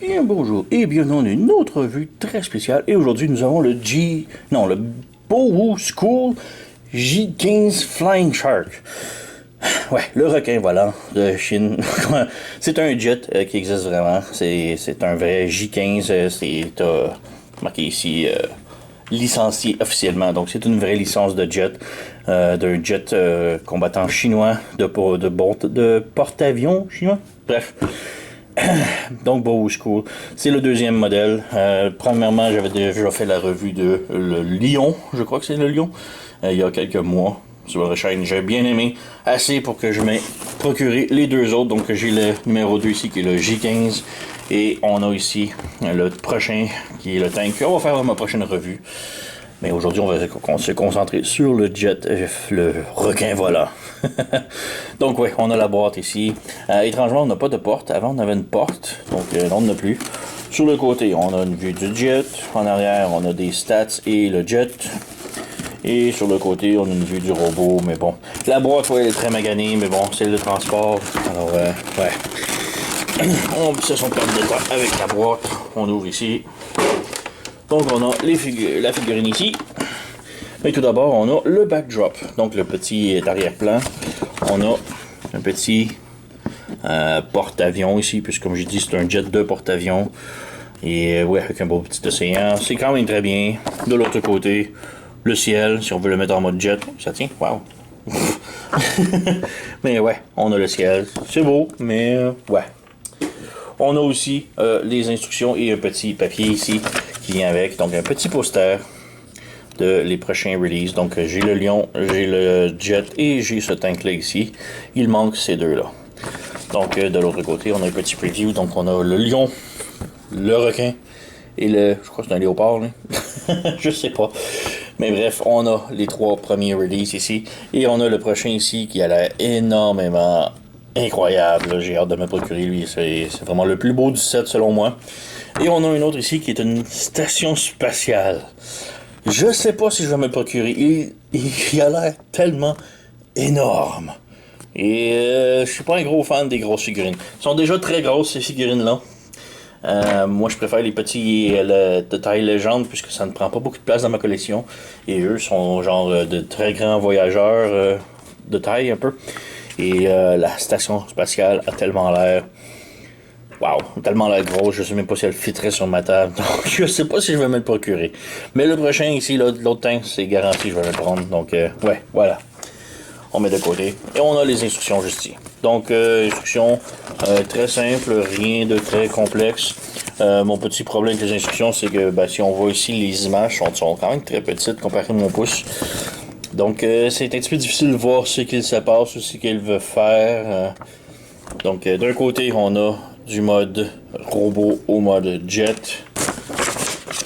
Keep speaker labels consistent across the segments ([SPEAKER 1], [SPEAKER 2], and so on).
[SPEAKER 1] Et bonjour et bienvenue dans une autre revue très spéciale. Et aujourd'hui, nous avons le Bowu School J15 Flying Shark. Ouais, le requin volant de Chine. C'est un jet qui existe vraiment. C'est un vrai J15. C'est marqué ici licencié officiellement. Donc c'est une vraie licence de jet, d'un jet combattant chinois de porte-avions chinois. Bref. Donc, Bowu School, c'est le deuxième modèle. Premièrement, j'avais déjà fait la revue de le Lion, je crois que c'est le Lion, il y a quelques mois sur la chaîne. J'ai bien aimé, assez pour que je m'ai procuré les deux autres. Donc, j'ai le numéro 2 ici qui est le J15 et on a ici le prochain qui est le Tank. On va faire ma prochaine revue. Mais aujourd'hui, on va se concentrer sur le jet, le requin volant. Donc, oui, on a la boîte ici. Étrangement, on n'a pas de porte. Avant, on avait une porte. Donc, là, on n'en a plus. Sur le côté, on a une vue du jet. En arrière, on a des stats et le jet. Et sur le côté, on a une vue du robot. Mais bon, la boîte, ouais, elle est très maganée. Mais bon, c'est le transport. Alors, ouais. On se sont perdu de temps avec la boîte. On ouvre ici. Donc, on a la figurine ici. Mais tout d'abord, on a le backdrop. Donc, le petit arrière-plan. On a un petit porte-avions ici, puisque comme j'ai dit, c'est un jet de porte-avions. Et ouais, avec un beau petit océan. C'est quand même très bien. De l'autre côté, le ciel, si on veut le mettre en mode jet, ça tient. Wow! Mais ouais, on a le ciel. C'est beau, mais ouais. On a aussi les instructions et un petit papier ici qui vient avec. Donc un petit poster de les prochains releases. Donc j'ai le Lion, j'ai le Jet et j'ai ce tank là ici. Il manque ces deux-là. Donc de l'autre côté, on a un petit preview. Donc on a le Lion, le requin et je crois que c'est un léopard. Là. Je sais pas. Mais bref, on a les trois premiers releases ici. Et on a le prochain ici qui a l'air énormément incroyable. J'ai hâte de me procurer lui. C'est vraiment le plus beau du set selon moi. Et on a une autre ici qui est une station spatiale. Je sais pas si je vais me le procurer. Il a l'air tellement énorme. Et je suis pas un gros fan des grosses figurines. Elles sont déjà très grosses ces figurines-là. Moi je préfère les petits de taille légende puisque ça ne prend pas beaucoup de place dans ma collection. Et eux sont genre de très grands voyageurs de taille un peu. Et la station spatiale a tellement l'air... Wow, tellement l'air grosse, je sais même pas si elle fitterait sur ma table. Donc je sais pas si je vais me le procurer. Mais le prochain ici, l'autre tank, c'est garanti, je vais le prendre. Donc ouais, voilà. On met de côté. Et on a les instructions juste ici. Donc instructions très simples, rien de très complexe. Mon petit problème avec les instructions, c'est que si on voit ici, les images sont quand même très petites comparées à mon pouce. Donc c'est un petit peu difficile de voir ce qu'il se passe ou ce qu'il veut faire. Donc d'un côté, on a du mode robot au mode jet.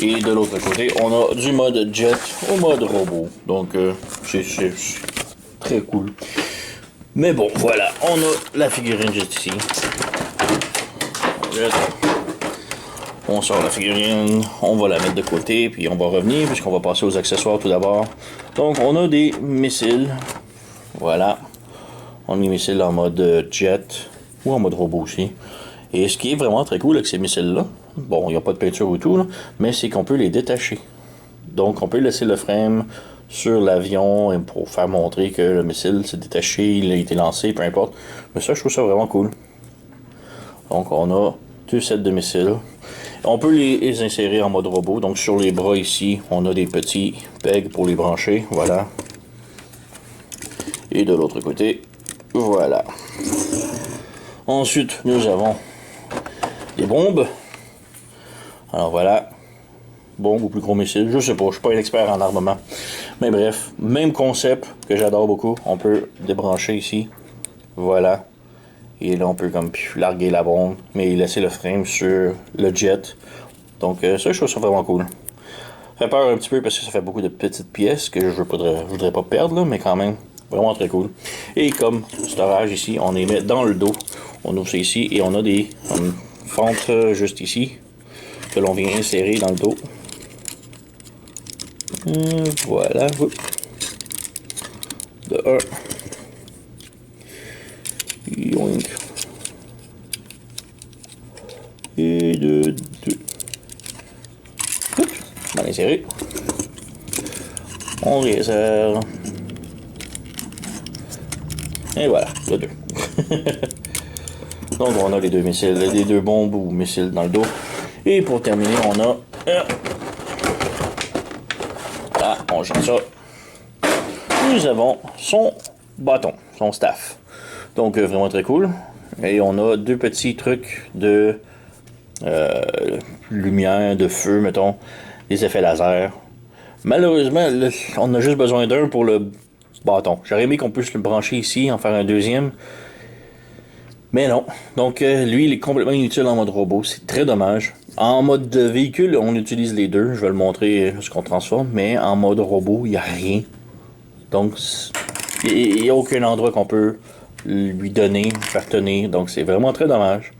[SPEAKER 1] Et de l'autre côté, on a du mode jet au mode robot. Donc c'est très cool. Mais bon, voilà, on a la figurine juste ici. On sort la figurine, on va la mettre de côté, puis on va revenir, puisqu'on va passer aux accessoires tout d'abord. Donc, on a des missiles. Voilà. On a des missiles en mode jet, ou en mode robot aussi. Et ce qui est vraiment très cool avec ces missiles-là, bon, il n'y a pas de peinture ou tout, là, mais c'est qu'on peut les détacher. Donc, on peut laisser le frame sur l'avion pour faire montrer que le missile s'est détaché, il a été lancé, peu importe. Mais ça, je trouve ça vraiment cool. Donc, on a deux sets de missiles. On peut les insérer en mode robot. Donc, sur les bras ici, on a des petits pegs pour les brancher. Voilà. Et de l'autre côté, voilà. Ensuite, nous avons des bombes. Alors voilà. Bombes ou plus gros missiles, je sais pas, je suis pas un expert en armement. Mais bref, même concept que j'adore beaucoup. On peut débrancher ici. Voilà. Et là, on peut comme larguer la bombe, mais laisser le frame sur le jet. Donc ça, je trouve ça vraiment cool. Ça fait peur un petit peu parce que ça fait beaucoup de petites pièces que je voudrais pas perdre, là, mais quand même, vraiment très cool. Et comme storage ici, on les met dans le dos. On ouvre ça ici et on a des fentes juste ici que l'on vient insérer dans le dos. Voilà. De 1. Yoink. Et de 2. Dans les serrés. On réserve. Et voilà, le 2. Donc on a les 2 missiles, les 2 bombes ou missiles dans le dos. Et pour terminer, on a... Là, on change ça. Nous avons son bâton, son staff. Donc vraiment très cool. Et on a 2 petits trucs de lumière, de feu, mettons, des effets laser. Malheureusement, on a juste besoin d'un pour le bâton. J'aurais aimé qu'on puisse le brancher ici, en faire un deuxième. Mais non. Donc lui, il est complètement inutile en mode robot. C'est très dommage. En mode de véhicule, on utilise les deux. Je vais le montrer ce qu'on transforme. Mais en mode robot, il n'y a rien. Donc, il n'y a aucun endroit qu'on peut lui donner, faire tenir. Donc, c'est vraiment très dommage.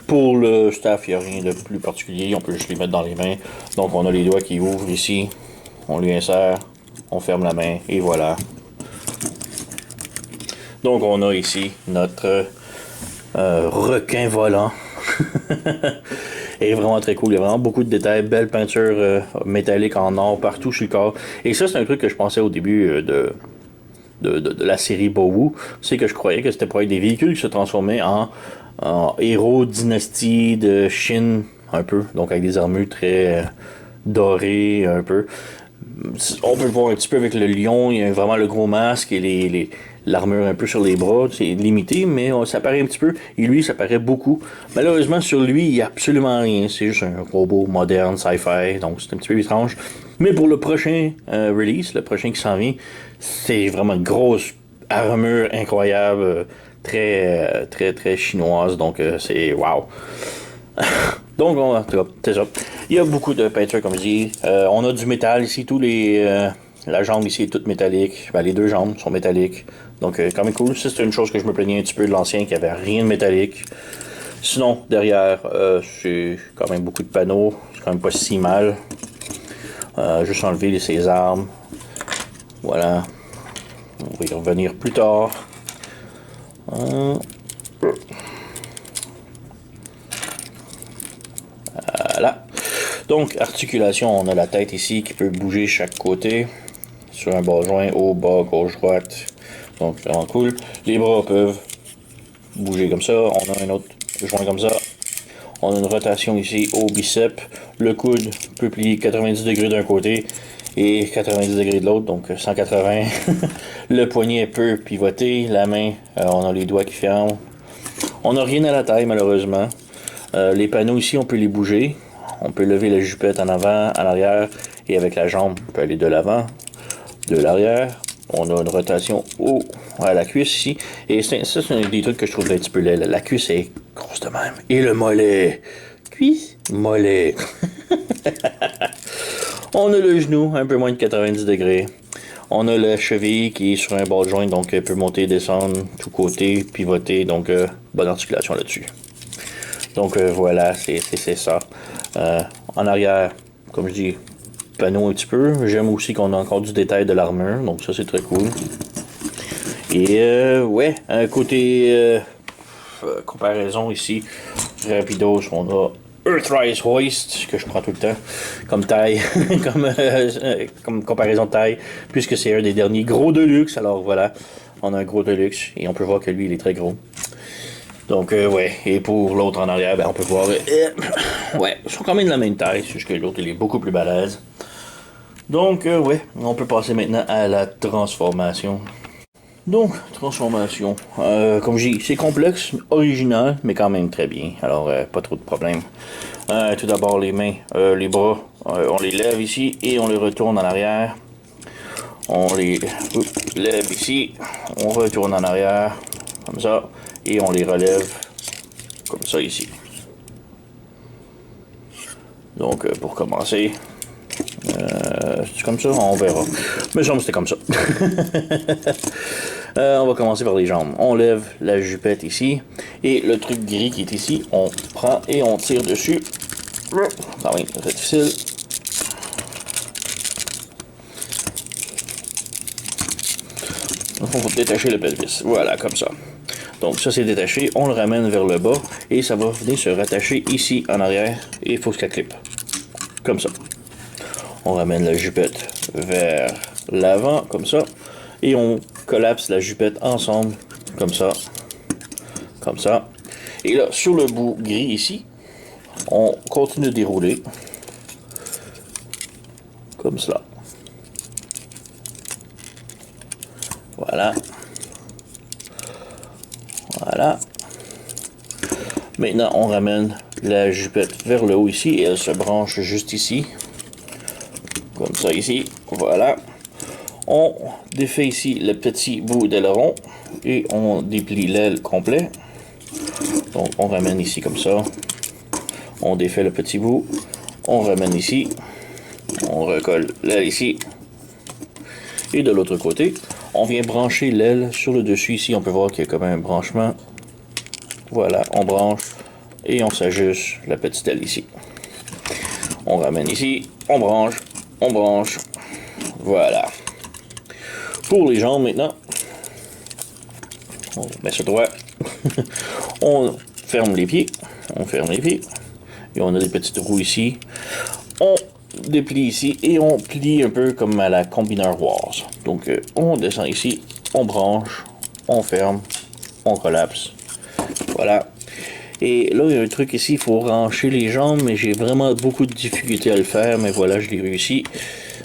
[SPEAKER 1] Pour le staff, il n'y a rien de plus particulier. On peut juste les mettre dans les mains. Donc, on a les doigts qui ouvrent ici. On lui insère. On ferme la main. Et voilà. Donc, on a ici notre requin volant. Et vraiment très cool. Il y a vraiment beaucoup de détails. Belle peinture métallique en or partout sur le corps. Et ça, c'est un truc que je pensais au début de la série Bowu. C'est que je croyais que c'était pour être des véhicules qui se transformaient en héros dynastie de Chine, un peu. Donc avec des armures très dorées, un peu. On peut le voir un petit peu avec le lion. Il y a vraiment le gros masque et l'armure un peu sur les bras. C'est limité, mais ça paraît un petit peu. Et lui, ça paraît beaucoup. Malheureusement, sur lui, il n'y a absolument rien. C'est juste un robot moderne, sci-fi. Donc c'est un petit peu étrange. Mais pour le prochain release, le prochain qui s'en vient, c'est vraiment une grosse armure incroyable, très, très, très chinoise. Donc, c'est wow. Donc, en tout cas, c'est ça. Il y a beaucoup de peinture, comme je dis. On a du métal ici. La jambe ici est toute métallique. Ben, les 2 jambes sont métalliques. Donc, quand même cool. Ça, c'est une chose que je me plaignais un petit peu de l'ancien, qui avait rien de métallique. Sinon, derrière, c'est quand même beaucoup de panneaux. C'est quand même pas si mal. Juste enlever ses armes. Voilà. On va y revenir plus tard. Voilà. Donc, articulation, on a la tête ici qui peut bouger chaque côté. Sur un bas joint, haut, bas, gauche, droite. Donc, vraiment cool. Les bras peuvent bouger comme ça. On a un autre joint comme ça. On a une rotation ici au biceps. Le coude peut plier 90 degrés d'un côté et 90 degrés de l'autre, donc 180. Le poignet peut pivoter. La main, on a les doigts qui ferment. On n'a rien à la taille, malheureusement. Les panneaux ici, on peut les bouger. On peut lever la jupette en avant, en arrière, et avec la jambe, on peut aller de l'avant, de l'arrière. On a une rotation à la cuisse ici. Et ça, c'est un des trucs que je trouve un petit peu laid. La cuisse est grosse de même. Et le mollet. Cuisse, mollet. On a le genou, un peu moins de 90 degrés. On a la cheville qui est sur un ball joint, donc elle peut monter, descendre, tout côté, pivoter. Donc, bonne articulation là-dessus. Donc, voilà, c'est ça. En arrière, comme je dis, panneau un petit peu. J'aime aussi qu'on a encore du détail de l'armure, donc ça c'est très cool. Et ouais, un côté comparaison ici, rapidos, on a Earthrise Hoist, que je prends tout le temps, comme taille, comme comparaison de taille, puisque c'est un des derniers gros de luxe. Alors voilà, on a un gros de luxe, et on peut voir que lui il est très gros. Donc, ouais, et pour l'autre en arrière, ben, on peut voir, ouais, ils sont quand même de la même taille, c'est juste que l'autre il est beaucoup plus balèze. Donc, ouais, on peut passer maintenant à la transformation. Donc, transformation. Comme je dis, c'est complexe, original, mais quand même très bien. Alors, pas trop de problèmes. Tout d'abord, les mains, les bras, on les lève ici et on les retourne en arrière. On les lève ici, on retourne en arrière, comme ça, et on les relève comme ça ici. Donc, pour commencer, c'est comme ça, on verra. Mais semble que c'était comme ça. On va commencer par les jambes. On lève la jupette ici. Et le truc gris qui est ici, on prend et on tire dessus. Quand même très difficile. Il faut détacher le pelvis. Voilà, comme ça. Donc ça c'est détaché, on le ramène vers le bas et ça va venir se rattacher ici en arrière et il faut que ça clip. Comme ça. On ramène la jupette vers l'avant, comme ça. Et on collapse la jupette ensemble, comme ça. Comme ça. Et là, sur le bout gris ici, on continue de dérouler. Comme cela. Voilà. Voilà. Maintenant, on ramène la jupette vers le haut ici et elle se branche juste ici. Comme ça ici. Voilà. On défait ici le petit bout d'aileron et on déplie l'aile complet. Donc on ramène ici comme ça. On défait le petit bout. On ramène ici. On recolle l'aile ici. Et de l'autre côté, on vient brancher l'aile sur le dessus ici. On peut voir qu'il y a comme un branchement. Voilà, on branche et on s'ajuste la petite aile ici. On ramène ici, on branche, on branche. Voilà. Pour les jambes maintenant, on met ça droit. On ferme les pieds. On ferme les pieds. Et on a des petites roues ici. On déplie ici et on plie un peu comme à la combineur Wars. Donc on descend ici, on branche, on ferme, on collapse. Voilà. Et là, il y a un truc ici, il faut rancher les jambes, mais j'ai vraiment beaucoup de difficultés à le faire, mais voilà, je l'ai réussi.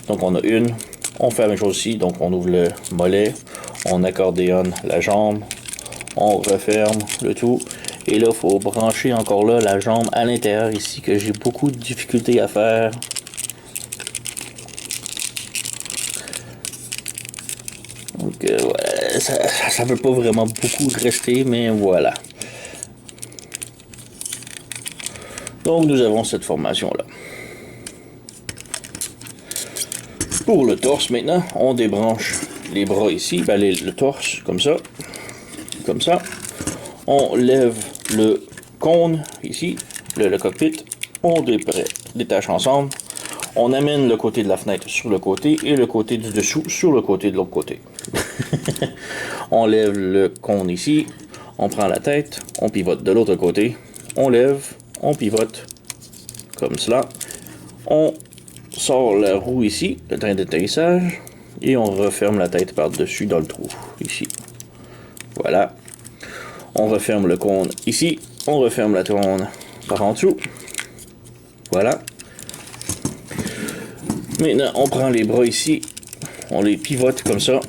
[SPEAKER 1] Donc on a une, on fait la même chose ici, donc on ouvre le mollet, on accordéonne la jambe, on referme le tout. Et là, il faut brancher encore là la jambe à l'intérieur ici, que j'ai beaucoup de difficultés à faire. Donc voilà, ça ne peut pas vraiment beaucoup rester, mais voilà. Donc nous avons cette formation-là. Pour le torse maintenant, on débranche les bras ici, ben le torse, comme ça. Comme ça. On lève le cône ici, le cockpit. On détache ensemble. On amène le côté de la fenêtre sur le côté et le côté du dessous sur le côté de l'autre côté. On lève le cône ici. On prend la tête. On pivote de l'autre côté. On lève. On pivote comme cela. On sort la roue ici, le train d'atterrissage, et on referme la tête par-dessus dans le trou, ici. Voilà. On referme le cône ici, on referme la cône par en dessous. Voilà. Maintenant, on prend les bras ici, on les pivote comme ça,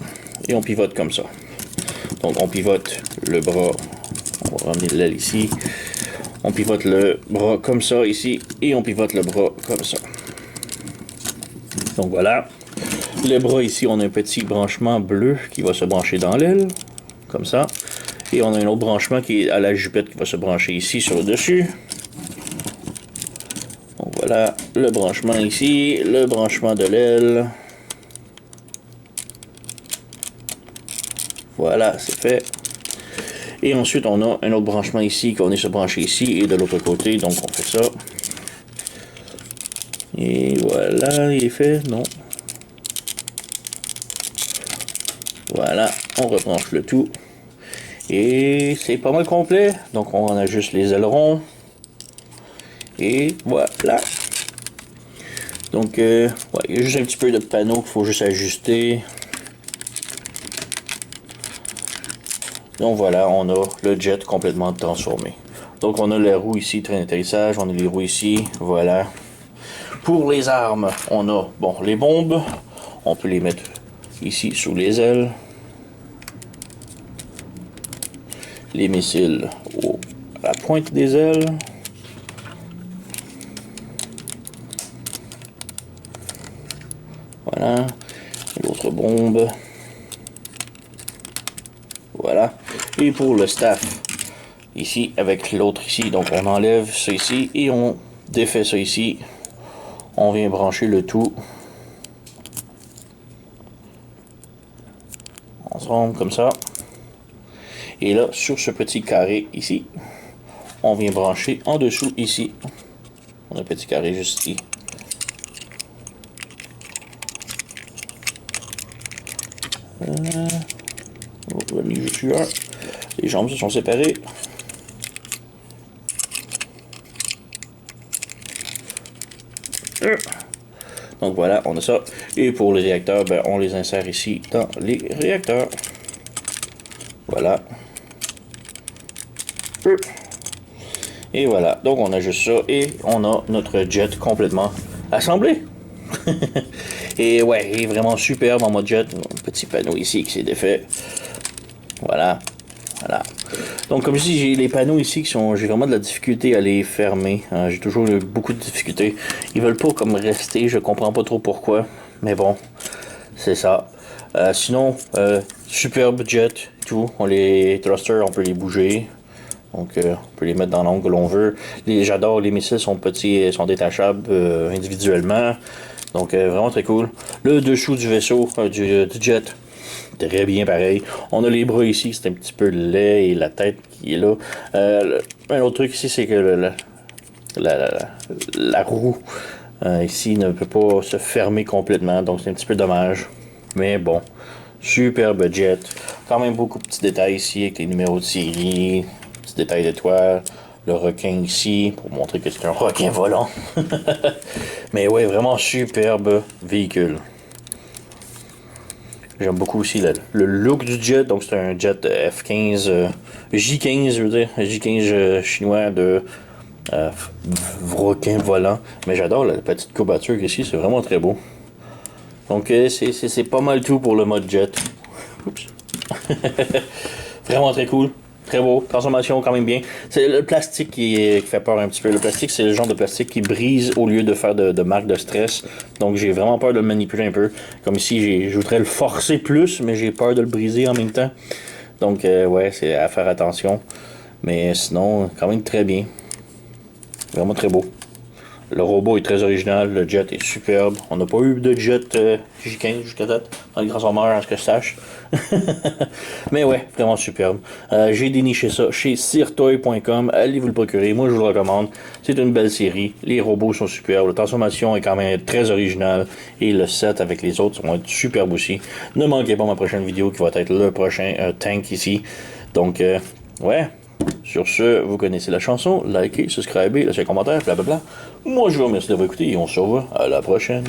[SPEAKER 1] et on pivote comme ça. Donc, on pivote le bras, on va ramener l'aile ici. On pivote le bras comme ça ici, et on pivote le bras comme ça. Donc voilà. Le bras ici, on a un petit branchement bleu qui va se brancher dans l'aile, comme ça. Et on a un autre branchement qui est à la jupette qui va se brancher ici sur le dessus. Donc voilà, le branchement ici, le branchement de l'aile. Voilà, c'est fait. Et ensuite, on a un autre branchement ici qu'on est se brancher ici et de l'autre côté. Donc, on fait ça. Et voilà, il est fait. Non. Voilà, on rebranche le tout. Et c'est pas mal complet. Donc, on en ajuste les ailerons. Et voilà. Donc, ouais, il y a juste un petit peu de panneau qu'il faut juste ajuster. Donc voilà, on a le jet complètement transformé. Donc on a les roues ici, train d'atterrissage, on a les roues ici, voilà. Pour les armes, on a, bon, les bombes, on peut les mettre ici sous les ailes. Les missiles à la pointe des ailes. Voilà, l'autre bombe. Voilà. Et pour le staff, ici, avec l'autre ici, donc on enlève ça ici et on défait ça ici. On vient brancher le tout. Ensemble, comme ça. Et là, sur ce petit carré ici, on vient brancher en dessous ici. On a un petit carré juste ici. Remis juste là. Les jambes se sont séparées. Donc voilà, on a ça. Et pour les réacteurs, ben, on les insère ici dans les réacteurs. Voilà. Et voilà, donc on a juste ça et on a notre jet complètement assemblé. Et ouais, il est vraiment superbe en mode jet. Un petit panneau ici qui s'est défait. Voilà. Voilà. Donc comme je dis, j'ai les panneaux ici qui sont. J'ai vraiment de la difficulté à les fermer. J'ai toujours eu beaucoup de difficultés. Ils veulent pas comme rester, je comprends pas trop pourquoi. Mais bon, c'est ça. Sinon, superbe jet, tout. Les thrusters, on peut les bouger. Donc, on peut les mettre dans l'angle que l'on veut. J'adore, les missiles sont petits, sont détachables individuellement. Donc, vraiment très cool. Le dessous du vaisseau, du jet, très bien pareil. On a les bras ici, c'est un petit peu laid, et la tête qui est là. Un autre truc ici, c'est que la roue ici ne peut pas se fermer complètement. Donc, c'est un petit peu dommage. Mais bon, superbe jet. Quand même beaucoup de petits détails ici avec les numéros de série. Détail d'étoile, le requin ici, pour montrer que c'est un requin volant. Mais ouais, vraiment superbe véhicule. J'aime beaucoup aussi le look du jet, donc c'est un jet F-15, J-15, je veux dire, J-15 chinois de requin volant. Mais j'adore la petite courbature ici, c'est vraiment très beau. Donc c'est pas mal tout pour le mode jet. Oups. Vraiment très cool. Très beau, transformation quand même bien. C'est le plastique qui fait peur un petit peu. Le plastique, c'est le genre de plastique qui brise au lieu de faire de marque de stress. Donc j'ai vraiment peur de le manipuler un peu. Comme ici, je voudrais le forcer plus, mais j'ai peur de le briser en même temps. Donc ouais, c'est à faire attention. Mais sinon, quand même très bien. Vraiment très beau. Le robot est très original, le jet est superbe. On n'a pas eu de jet J-15 jusqu'à date, dans les Transformers, à ce que je sache. Mais ouais, vraiment superbe. J'ai déniché ça chez sirtoy.com. Allez vous le procurer, moi je vous le recommande. C'est une belle série, les robots sont superbes, la transformation est quand même très originale. Et le set avec les autres vont être superbes aussi. Ne manquez pas ma prochaine vidéo qui va être le prochain tank ici. Donc, ouais. Sur ce, vous connaissez la chanson, likez, subscribez, laissez un commentaire, blablabla. Moi, je vous remercie d'avoir écouté et on se revoit à la prochaine.